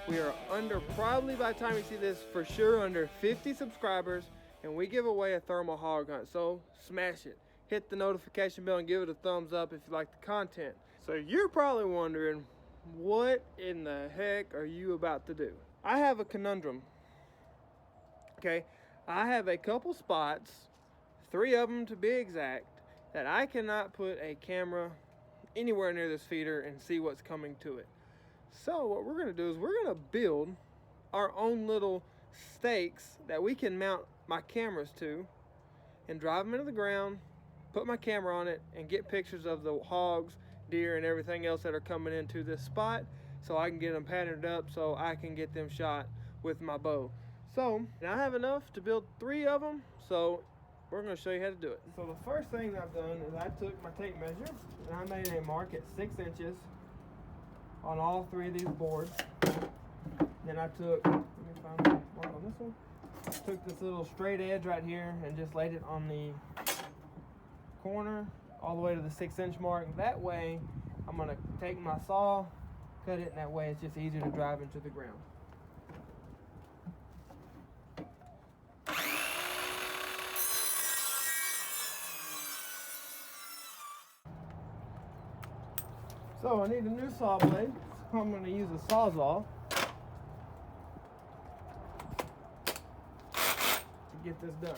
We are under, probably by the time you see this, for sure under 50 subscribers, and we give away a thermal hog hunt. So smash it. Hit the notification bell and give it a thumbs up if you like the content. So you're probably wondering, what in the heck are you about to do? I have a conundrum. Okay, I have a couple spots, 3 of them to be exact, that I cannot put a camera anywhere near this feeder and see what's coming to it. So what we're gonna do is we're gonna build our own little stakes that we can mount my cameras to and drive them into the ground, put my camera on it, and get pictures of the hogs, deer, and everything else that are coming into this spot, so I can get them patterned up so I can get them shot with my bow. So I have enough to build 3 of them, so we're going to show you how to do it. So the first thing I've done is I took my tape measure and I made a mark at 6 inches on all 3 of these boards. Then I took, let me find the mark on this one. Took this little straight edge right here and just laid it on the corner all the way to the 6-inch mark. That way I'm going to take my saw, cut it, and that way it's just easier to drive into the ground. So I need a new saw blade, so I'm going to use a Sawzall to get this done.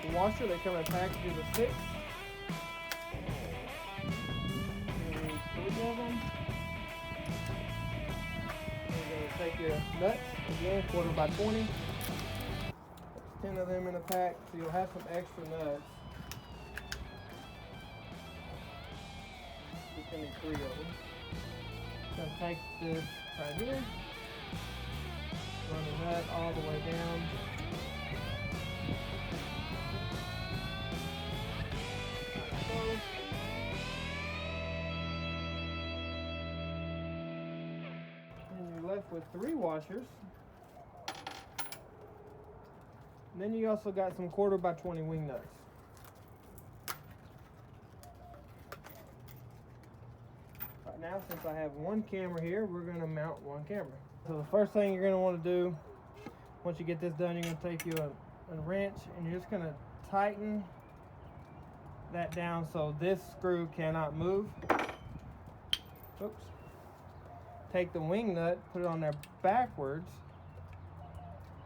The washer, they come in packages of 6. You need 3 of them. You're going to take your nuts, again, 1/4 x 20. There's 10 of them in a pack, so you'll have some extra nuts. You can need 3 of them. Going to take this right here, run the nut all the way down. And you're left with 3 washers. And then you also got some 1/4 x 20 wing nuts. Right now, since I have 1 camera here, we're going to mount 1 camera. So the first thing you're going to want to do, once you get this done, you're going to take a wrench and you're just going to tighten that down so this screw cannot move. Oops. Take the wing nut, put it on there backwards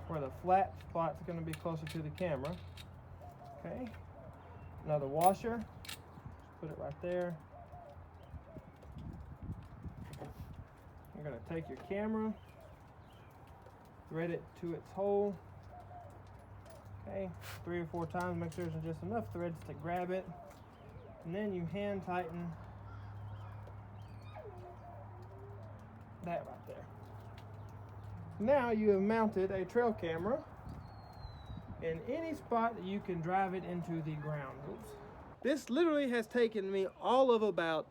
where the flat spot's going to be closer to the camera. Okay. Another washer. Put it right there. You're going to take your camera, thread it to its hole. Okay, 3 or 4 times, make sure there's just enough threads to grab it. And then you hand tighten that right there. Now you have mounted a trail camera in any spot that you can drive it into the ground. Oops. This literally has taken me all of about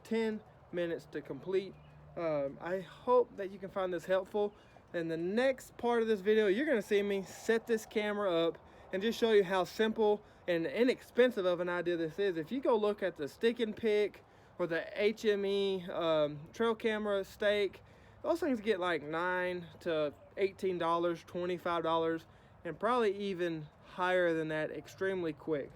10 minutes to complete. I hope that you can find this helpful. In the next part of this video, you're going to see me set this camera up and just show you how simple and inexpensive of an idea this is. If you go look at the Stick and Pick or the HME trail camera stake, those things get like $9 to $18, $25, and probably even higher than that extremely quick.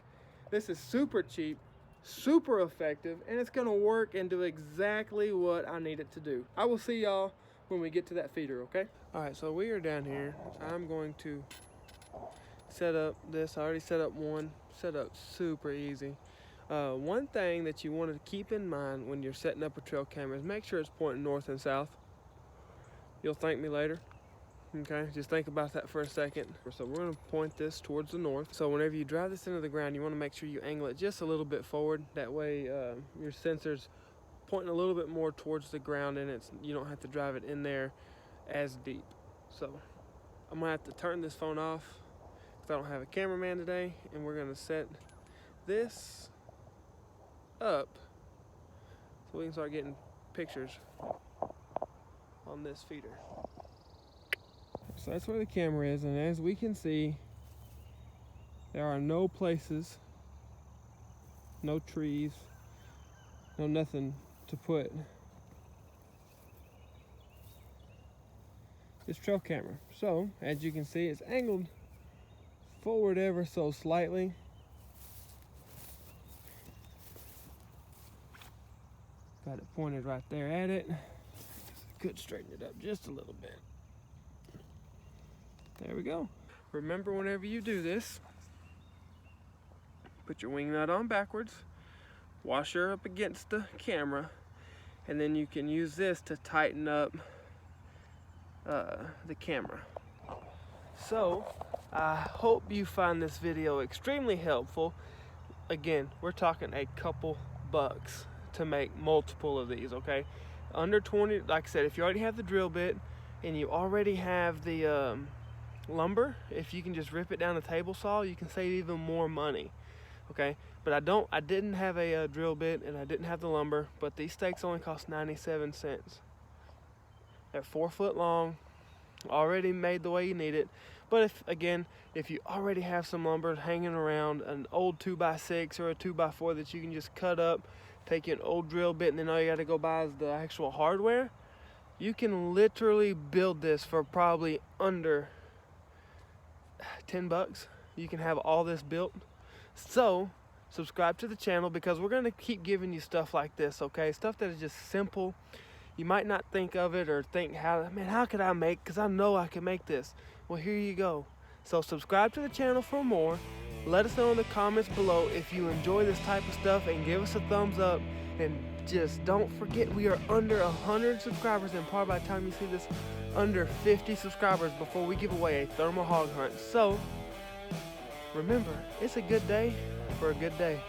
This is super cheap, super effective, and it's going to work and do exactly what I need it to do. I will see y'all when we get to that feeder, okay? All right, so we are down here. I'm going to set up this. I already set up one. Set up super easy. One thing that you want to keep in mind when you're setting up a trail camera is make sure it's pointing north and south. You'll thank me later. Okay, just think about that for a second. So we're gonna point this towards the north. So whenever you drive this into the ground, you wanna make sure you angle it just a little bit forward. That way your sensor's pointing a little bit more towards the ground, and you don't have to drive it in there as deep. So I'm gonna have to turn this phone off because I don't have a cameraman today, and we're gonna set this up so we can start getting pictures on this feeder. So that's where the camera is, and as we can see, there are no places, no trees, no nothing to put this trail camera. So as you can see, it's angled forward ever so slightly. Got it pointed right there at it. Could straighten it up just a little bit. There we go. Remember, whenever you do this, put your wing nut on backwards, wash her up against the camera, and then you can use this to tighten up the camera. So I hope you find this video extremely helpful. Again, we're talking a couple bucks to make multiple of these, okay? Under 20, like I said, if you already have the drill bit and you already have the lumber, if you can just rip it down a table saw, you can save even more money, okay? But I didn't have a drill bit, and I didn't have the lumber, but these stakes only cost 97 cents. They're 4 foot long, already made the way you need it. But if you already have some lumber hanging around, an old 2x6 or a 2x4 that you can just cut up, take you an old drill bit, and then all you got to go buy is the actual hardware, you can literally build this for probably under 10 bucks. You can have all this built. So subscribe to the channel, because we're going to keep giving you stuff like this, okay? Stuff that is just simple. You might not think of it or think, how could I make, because I know I can make this. Well, here you go. So subscribe to the channel for more. Let us know in the comments below if you enjoy this type of stuff, and give us a thumbs up. And just don't forget, we are under 100 subscribers, and probably by the time you see this, under 50 subscribers before we give away a thermal hog hunt. So remember, it's a good day for a good day.